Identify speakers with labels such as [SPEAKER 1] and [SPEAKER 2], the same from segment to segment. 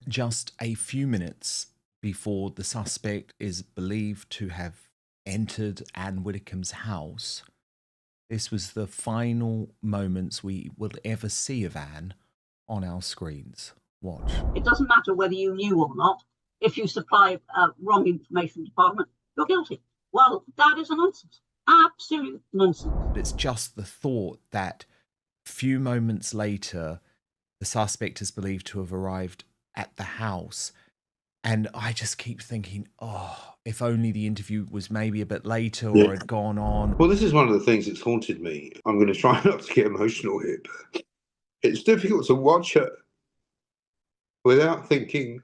[SPEAKER 1] just a few minutes before the suspect is believed to have entered Anne Widdecombe's house, this was the final moments we will ever see of Anne on our screens. Watch.
[SPEAKER 2] It doesn't matter whether you knew or not. If you supply wrong information department, you're guilty. Well, that is a nonsense. Absolute nonsense.
[SPEAKER 1] It's just the thought that a few moments later, the suspect is believed to have arrived at the house. And I just keep thinking, oh, if only the interview was maybe a bit later or had gone on.
[SPEAKER 3] Well, this is one of the things that's haunted me. I'm going to try not to get emotional here, but it's difficult to watch her without thinking.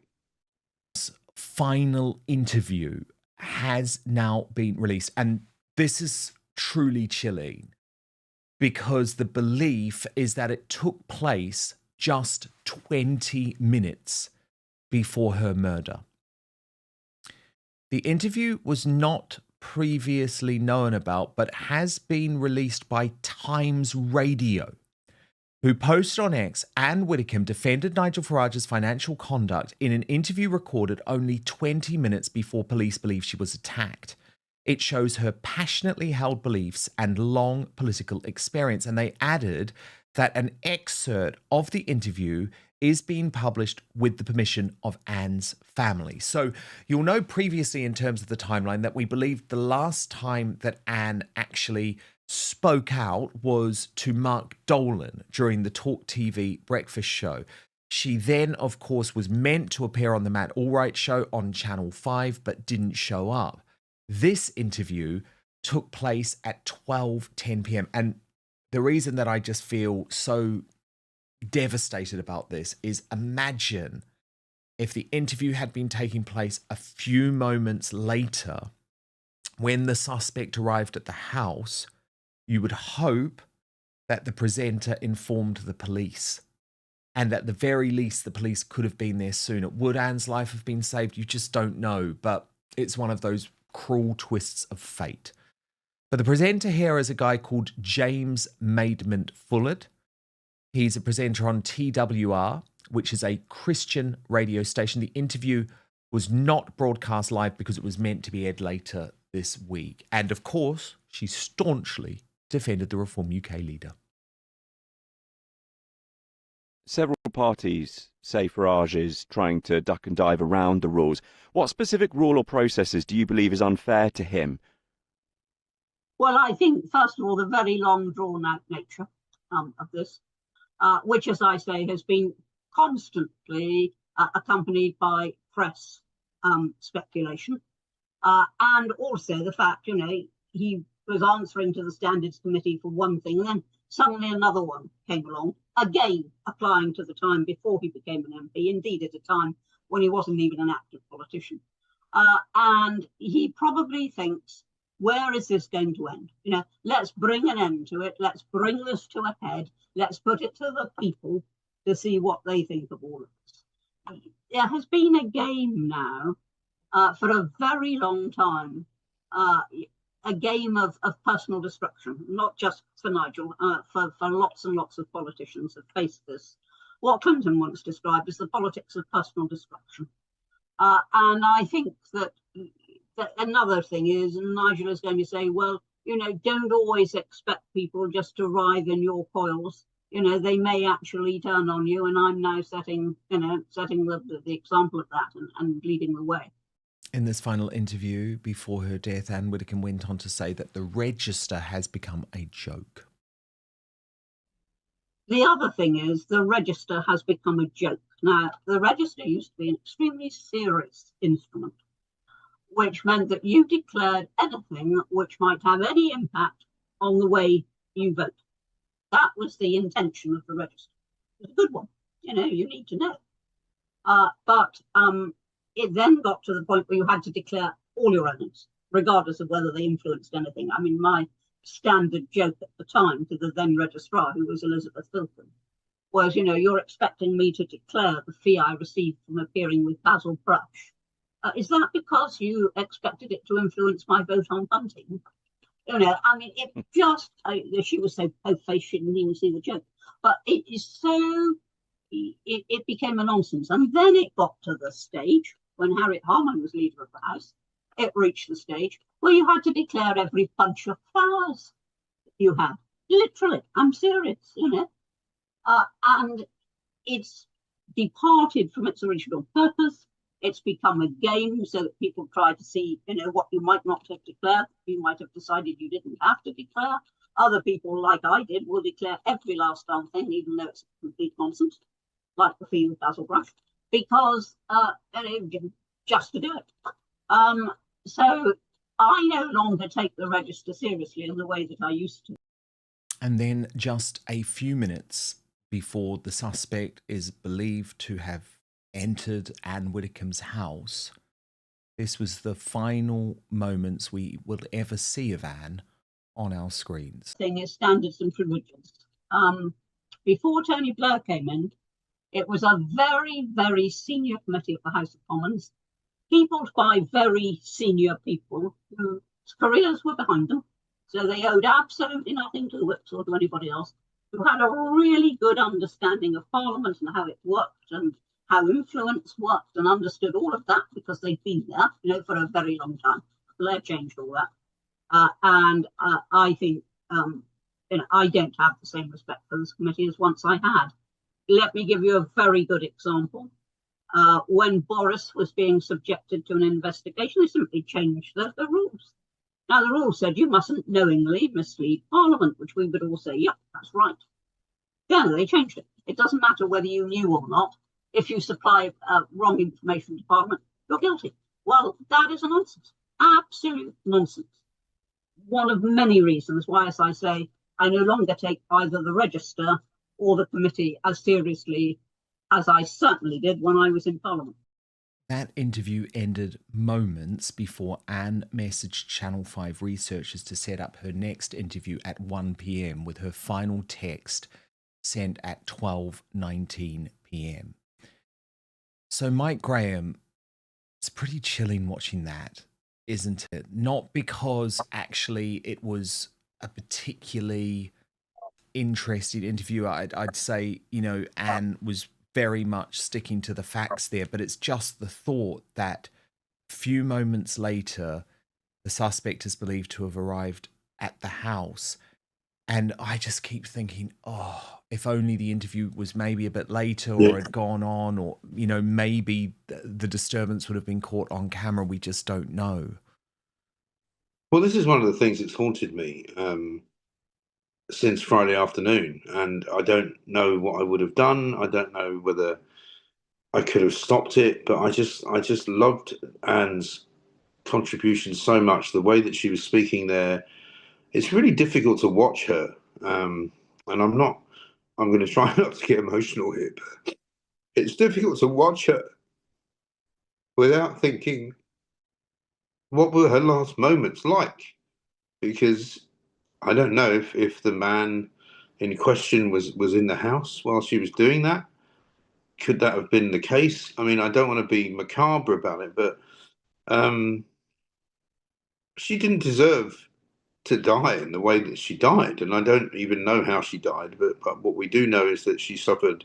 [SPEAKER 1] Final interview has now been released. And this is truly chilling because the belief is that it took place just 20 minutes before her murder. The interview was not previously known about, but has been released by Times Radio, who posted on X, Anne Widdecombe defended Nigel Farage's financial conduct in an interview recorded only 20 minutes before police believe she was attacked. It shows her passionately held beliefs and long political experience. And they added that an excerpt of the interview is being published with the permission of Anne's family. So you'll know previously in terms of the timeline that we believed the last time that Anne actually spoke out was to Mark Dolan during the Talk TV breakfast show. She then, of course, was meant to appear on the Matt Allwright show on Channel 5, but didn't show up. This interview took place at 12:10 p.m. And the reason that I just feel so devastated about this is imagine if the interview had been taking place a few moments later when the suspect arrived at the house. You would hope that the presenter informed the police and at the very least the police could have been there sooner. Would Anne's life have been saved? You just don't know, but it's one of those cruel twists of fate. But the presenter here is a guy called James Maidment Fullard. He's a presenter on TWR, which is a Christian radio station. The interview was not broadcast live because it was meant to be aired later this week. And of course, she staunchly defended the Reform UK leader.
[SPEAKER 4] Several parties say Farage is trying to duck and dive around the rules. What specific rule or processes do you believe is unfair to him?
[SPEAKER 2] Well, I think, first of all, the very long drawn-out nature of this, which, as I say, has been constantly accompanied by press speculation. And also the fact, he was answering to the Standards Committee for one thing, and then suddenly another one came along, again applying to the time before he became an MP, indeed at a time when he wasn't even an active politician. And he probably thinks, where is this going to end? Let's bring an end to it. Let's bring this to a head. Let's put it to the people to see what they think of all of this. There has been a game now for a very long time, a game of personal destruction, not just for Nigel, for lots and lots of politicians have faced this. What Clinton once described as the politics of personal destruction. And I think that another thing is, and Nigel is going to say, well, don't always expect people just to writhe in your coils. They may actually turn on you, and I'm now setting the example of that and leading the way.
[SPEAKER 1] In this final interview before her death, Anne Widdecombe went on to say that the register has become a joke.
[SPEAKER 2] The other thing is the register has become a joke. Now, the register used to be an extremely serious instrument, which meant that you declared anything which might have any impact on the way you vote. That was the intention of the register. It was a good one. You need to know. But it then got to the point where you had to declare all your earnings, regardless of whether they influenced anything. I mean, my standard joke at the time to the then registrar, who was Elizabeth Filton, was, you're expecting me to declare the fee I received from appearing with Basil Brush. Is that because you expected it to influence my vote on hunting? It just, she was so po-faced she didn't even see the joke. But it is so, it became a nonsense. And then it got to the stage when Harriet Harman was leader of the House. It reached the stage where you had to declare every bunch of flowers you had. Literally, I'm serious, and it's departed from its original purpose. It's become a game so that people try to see, what you might not have declared. You might have decided you didn't have to declare. Other people, like I did, will declare every last darn thing, even though it's complete nonsense, like the fee with Basil Brush, because just to do it. So I no longer take the register seriously in the way that I used to.
[SPEAKER 1] And then just a few minutes before the suspect is believed to have entered Anne Widdecombe's house, this was the final moments we will ever see of Anne on our screens.
[SPEAKER 2] Thing is standards and privileges. Before Tony Blair came in, it was a very, very senior committee of the House of Commons, peopled by very senior people whose careers were behind them, so they owed absolutely nothing to the whips or to anybody else, who had a really good understanding of Parliament and how it worked and how influence worked, and understood all of that because they'd been there, for a very long time. Blair changed all that. I think, I don't have the same respect for this committee as once I had. Let me give you a very good example. When Boris was being subjected to an investigation, they simply changed the rules. Now, the rules said you mustn't knowingly mislead Parliament, which we would all say, yep, that's right. Yeah, they changed it. It doesn't matter whether you knew or not. If you supply wrong information to Parliament, you're guilty. Well, that is a nonsense. Absolute nonsense. One of many reasons why, as I say, I no longer take either the register or the committee as seriously as I certainly did when I was in Parliament.
[SPEAKER 1] That interview ended moments before Anne messaged Channel 5 researchers to set up her next interview at 1 p.m. with her final text sent at 12:19 p.m. So Mike Graham, it's pretty chilling watching that, isn't it? Not because actually it was a particularly interesting interview. I'd say, Anne was very much sticking to the facts there, but it's just the thought that a few moments later, the suspect is believed to have arrived at the house. And I just keep thinking, if only the interview was maybe a bit later or had gone on, or, maybe the disturbance would have been caught on camera. We just don't know.
[SPEAKER 3] Well, this is one of the things that's haunted me since Friday afternoon, and I don't know what I would have done. I don't know whether I could have stopped it, but I just loved Anne's contribution so much. The way that she was speaking there, it's really difficult to watch her, and I'm going to try not to get emotional here, but it's difficult to watch her without thinking, what were her last moments like? Because I don't know if the man in question was in the house while she was doing that. Could that have been the case? I mean, I don't want to be macabre about it, but she didn't deserve to die in the way that she died. And I don't even know how she died, but what we do know is that she suffered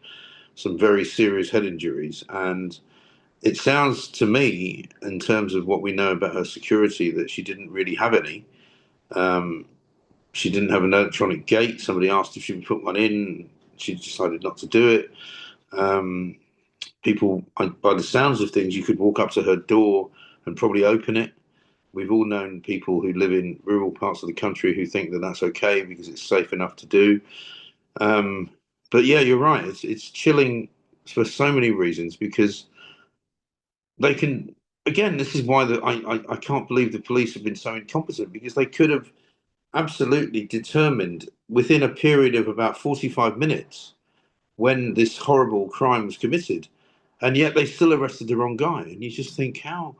[SPEAKER 3] some very serious head injuries. And it sounds to me, in terms of what we know about her security, that she didn't really have any. She didn't have an electronic gate. Somebody asked if she would put one in. She decided not to do it. People, by the sounds of things, you could walk up to her door and probably open it. We've all known people who live in rural parts of the country who think that that's okay because it's safe enough to do. But yeah, you're right. It's chilling for so many reasons, because they can, again, this is why I can't believe the police have been so incompetent, because they could have absolutely determined within a period of about 45 minutes when this horrible crime was committed, and yet they still arrested the wrong guy. And you just think, how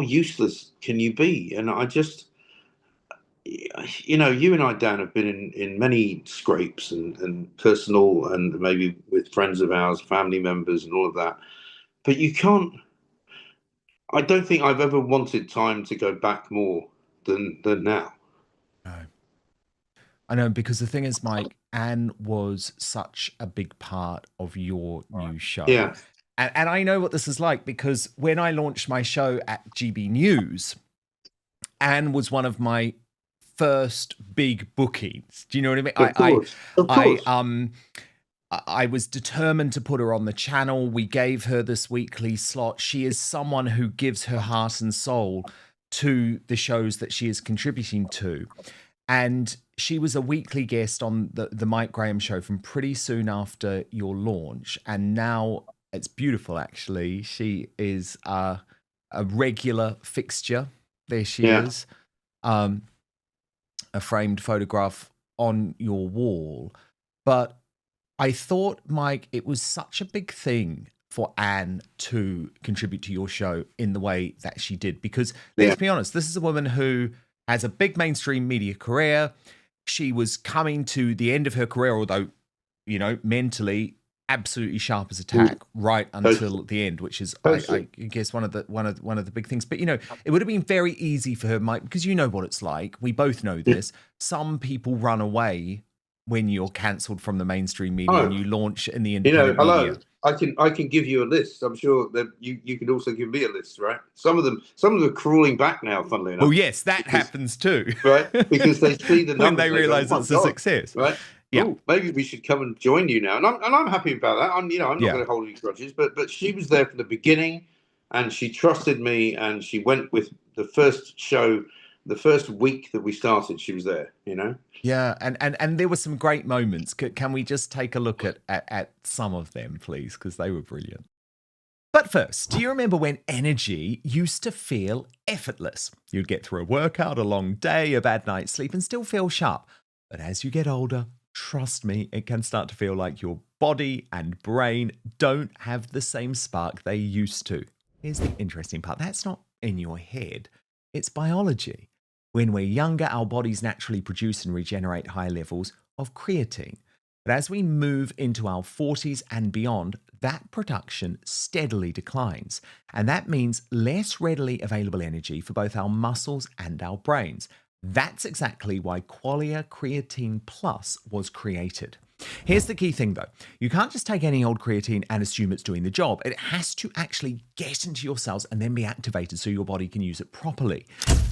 [SPEAKER 3] useless can you be? And I just, you and I, Dan, have been in many scrapes and personal, and maybe with friends of ours, family members and all of that, but I don't think I've ever wanted time to go back more than now.
[SPEAKER 1] No. I know, because the thing is, Mike, Anne was such a big part of your new show.
[SPEAKER 3] Yeah.
[SPEAKER 1] And I know what this is like, because when I launched my show at GB News, Anne was one of my first big bookings. Do you know what I mean?
[SPEAKER 3] Of course.
[SPEAKER 1] I was determined to put her on the channel. We gave her this weekly slot. She is someone who gives her heart and soul to the shows that she is contributing to. And she was a weekly guest on the Mike Graham show from pretty soon after your launch. And now it's beautiful, actually. She is a regular fixture. There she is. A framed photograph on your wall. But I thought, Mike, it was such a big thing for Anne to contribute to your show in the way that she did. Because let's be honest, this is a woman who has a big mainstream media career. She was coming to the end of her career, although, you know, mentally absolutely sharp as a tack right until the end, which is, I guess, one of the big things. But, you know, it would have been very easy for her, Mike, because you know what it's like. We both know this. Some people run away when you're cancelled from the mainstream media and you launch in the independent media.
[SPEAKER 3] I can give you a list. I'm sure that you can also give me a list, right? Some of them are crawling back now, funnily enough.
[SPEAKER 1] Oh yes, that happens too.
[SPEAKER 3] Right? Because they see the numbers
[SPEAKER 1] when they realise it's a success.
[SPEAKER 3] Right? Yeah. Ooh, maybe we should come and join you now. And I'm happy about that. I'm not going to hold any grudges, but she was there from the beginning, and she trusted me, and she went with the first show. The first week that we started, she was there, you know?
[SPEAKER 1] Yeah, and there were some great moments. Can we just take a look at some of them, please? Because they were brilliant. But first, do you remember when energy used to feel effortless? You'd get through a workout, a long day, a bad night's sleep, and still feel sharp. But as you get older, trust me, it can start to feel like your body and brain don't have the same spark they used to. Here's the interesting part. That's not in your head. It's biology. When we're younger, our bodies naturally produce and regenerate high levels of creatine. But as we move into our 40s and beyond, that production steadily declines. And that means less readily available energy for both our muscles and our brains. That's exactly why Qualia Creatine Plus was created. Here's the key thing though. You can't just take any old creatine and assume it's doing the job. It has to actually get into your cells and then be activated so your body can use it properly.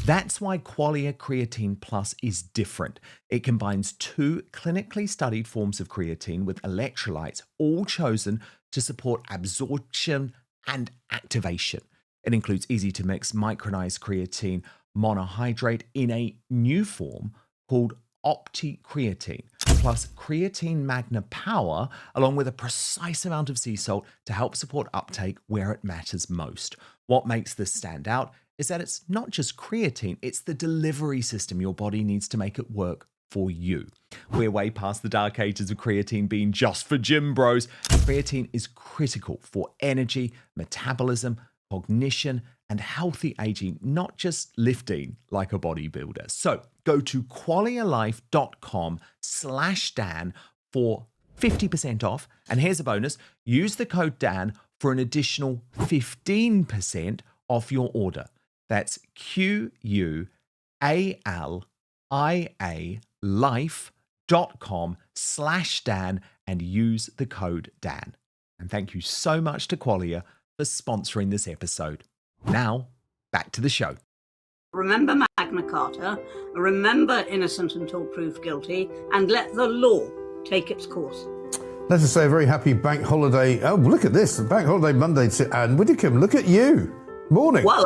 [SPEAKER 1] That's why Qualia Creatine Plus is different. It combines two clinically studied forms of creatine with electrolytes, all chosen to support absorption and activation. It includes easy to mix micronized creatine monohydrate in a new form called OptiCreatine, plus Creatine Magna Power, along with a precise amount of sea salt to help support uptake where it matters most. What makes this stand out is that it's not just creatine, it's the delivery system your body needs to make it work for you. We're way past the dark ages of creatine being just for gym bros. Creatine is critical for energy, metabolism, cognition, and healthy aging, not just lifting like a bodybuilder. So go to qualialife.com/Dan for 50% off. And here's a bonus. Use the code Dan for an additional 15% off your order. That's QUALIA life.com/Dan and use the code Dan. And thank you so much to Qualia for sponsoring this episode. Now, back to the show.
[SPEAKER 2] Remember Magna Carta, remember innocent until proved guilty, and let the law take its course.
[SPEAKER 5] Let us say a very happy bank holiday. Oh, look at this, Bank Holiday Monday to Anne Widdicombe. Look at you. Morning.
[SPEAKER 2] Well,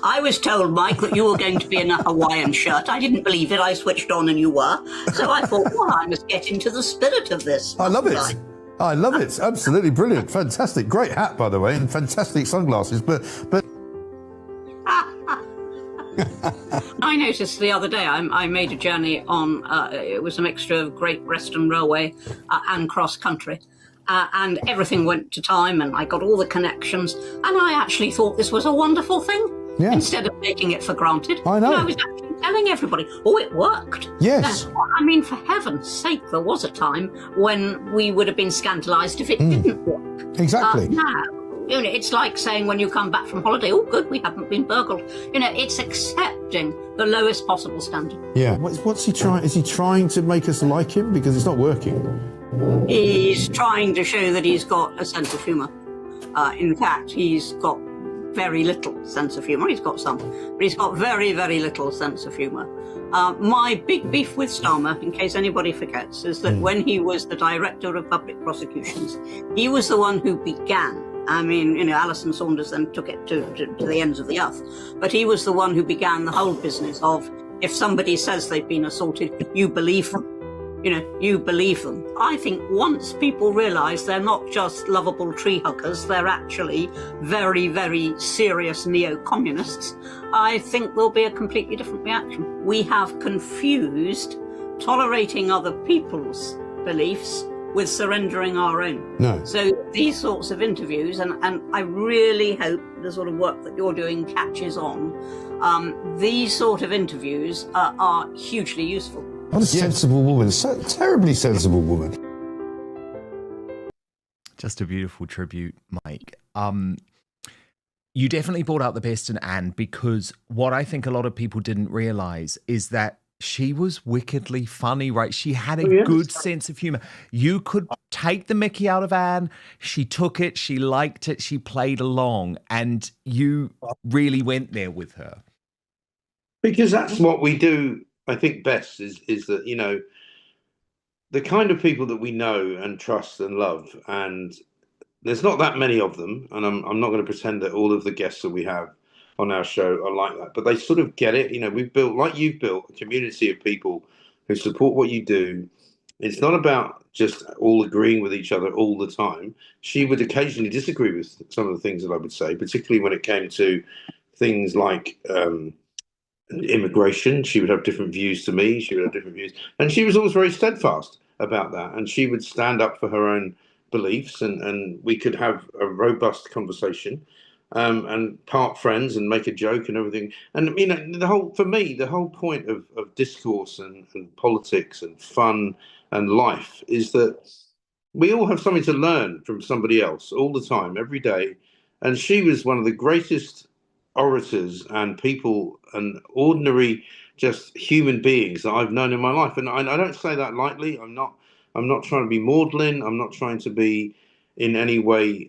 [SPEAKER 2] I was told, Mike, that you were going to be in a Hawaiian shirt. I didn't believe it. I switched on and you were. So I thought, well, I must get into the spirit of this.
[SPEAKER 5] I love it. I love it. Absolutely brilliant. Fantastic. Great hat, by the way, and fantastic sunglasses. But
[SPEAKER 2] I noticed the other day I made a journey on, it was a mixture of Great Western Railway and cross country. And everything went to time and I got all the connections. And I actually thought this was a wonderful thing. Yeah. Instead of taking it for granted.
[SPEAKER 5] I know.
[SPEAKER 2] I was actually telling everybody, oh, it worked.
[SPEAKER 5] Yes.
[SPEAKER 2] I mean, for heaven's sake, there was a time when we would have been scandalised if it didn't work.
[SPEAKER 5] Exactly.
[SPEAKER 2] Now, You know, it's like saying when you come back from holiday, oh, good, we haven't been burgled. You know, it's accepting the lowest possible standard.
[SPEAKER 5] Yeah. What's he trying? Is he trying to make us like him? Because it's not working.
[SPEAKER 2] He's trying to show that he's got a sense of humour. In fact, he's got very little sense of humour. He's got some, but he's got very, very little sense of humour. My big beef with Starmer, in case anybody forgets, is that when he was the Director of Public Prosecutions, he was the one who began. I mean, you know, Alison Saunders then took it to the ends of the earth, but he was the one who began the whole business of, if somebody says they've been assaulted, you believe them. You know, you believe them. I think once people realise they're not just lovable tree huggers, they're actually very, very serious neo-communists, I think there'll be a completely different reaction. We have confused tolerating other people's beliefs with surrendering our own.
[SPEAKER 5] No.
[SPEAKER 2] So these sorts of interviews, and I really hope the sort of work that you're doing catches on, these sort of interviews are hugely useful.
[SPEAKER 5] What a sensible woman. So terribly sensible woman.
[SPEAKER 1] Just a beautiful tribute, Mike. You definitely brought out the best in Anne, because what I think a lot of people didn't realise is that she was wickedly funny, right? She had a good sense of humour. You could take the mickey out of Anne. She took it. She liked it. She played along. And you really went there with her.
[SPEAKER 3] Because that's what we do, I think, best is that, you know, the kind of people that we know and trust and love, and there's not that many of them, and I'm not going to pretend that all of the guests that we have on our show are like that, but they sort of get it. You know, we've built, like you've built, a community of people who support what you do. It's not about just all agreeing with each other all the time. She would occasionally disagree with some of the things that I would say, particularly when it came to things like immigration. She would have different views to me. She would have different views, and she was always very steadfast about that. And she would stand up for her own beliefs, and we could have a robust conversation, and part friends and make a joke and everything. And you know, for me, the whole point of discourse and politics and fun and life is that we all have something to learn from somebody else all the time, every day. And she was one of the greatest orators and people and ordinary just human beings that I've known in my life. And I don't say that lightly. I'm not trying to be maudlin. I'm not trying to be in any way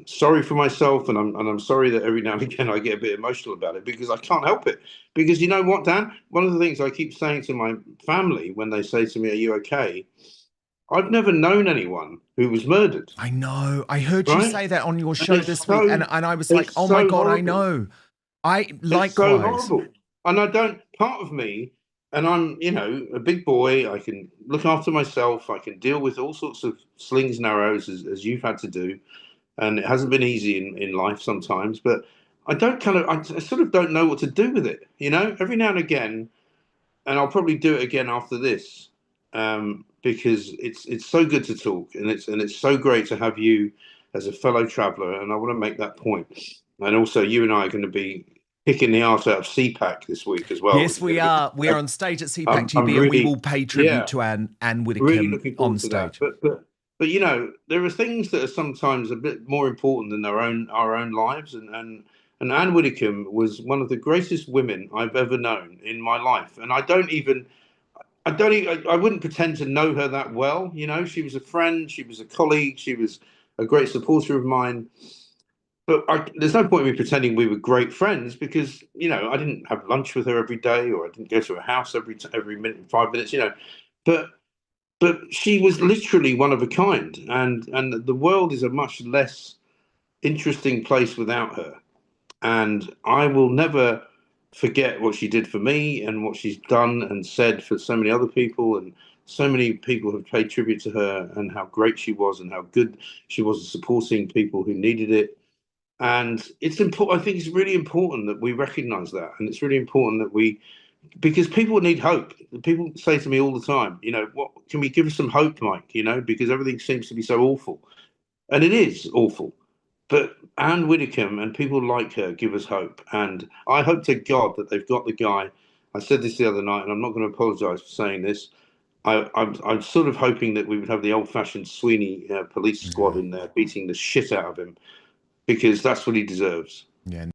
[SPEAKER 3] sorry for myself. And I'm sorry that every now and again I get a bit emotional about it, because I can't help it. Because you know what, Dan? One of the things I keep saying to my family when they say to me, "Are you okay?" I've never known anyone who was murdered.
[SPEAKER 1] I know. I heard you say that on your show this
[SPEAKER 3] week,
[SPEAKER 1] week, and I was like, "Oh my God, I know." Likewise.
[SPEAKER 3] It's so horrible. And I don't. Part of me, and I'm, you know, a big boy. I can look after myself. I can deal with all sorts of slings and arrows, as you've had to do, and it hasn't been easy in life sometimes. But I sort of don't know what to do with it. You know, every now and again, and I'll probably do it again after this. Because it's so good to talk, and it's so great to have you as a fellow traveller, and I want to make that point. And also, you and I are going to be kicking the arse out of CPAC this week as well.
[SPEAKER 1] Yes, we are. We are on stage at CPAC GB, and we will pay tribute to Anne Widdicombe
[SPEAKER 3] really looking forward
[SPEAKER 1] on
[SPEAKER 3] to
[SPEAKER 1] stage.
[SPEAKER 3] That. But you know, there are things that are sometimes a bit more important than our own lives, and Anne Widdicombe was one of the greatest women I've ever known in my life, and I wouldn't pretend to know her that well. You know, she was a friend, she was a colleague, she was a great supporter of mine. But there's no point in me pretending we were great friends, because, you know, I didn't have lunch with her every day, or I didn't go to her house every minute, 5 minutes, you know. But she was literally one of a kind, and the world is a much less interesting place without her. And I will never forget what she did for me, and what she's done and said for so many other people, and so many people have paid tribute to her, and how great she was and how good she was at supporting people who needed it. And it's important. I think it's really important that we recognize that, and it's really important that because people need hope. People say to me all the time, you know, what can we give us some hope, Mike? You know, because everything seems to be so awful, and it is awful. But Anne Widdicombe and people like her give us hope. And I hope to God that they've got the guy. I said this the other night, and I'm not going to apologise for saying this. I'm sort of hoping that we would have the old-fashioned Sweeney police squad in there beating the shit out of him. because that's what he deserves.
[SPEAKER 1] Yeah.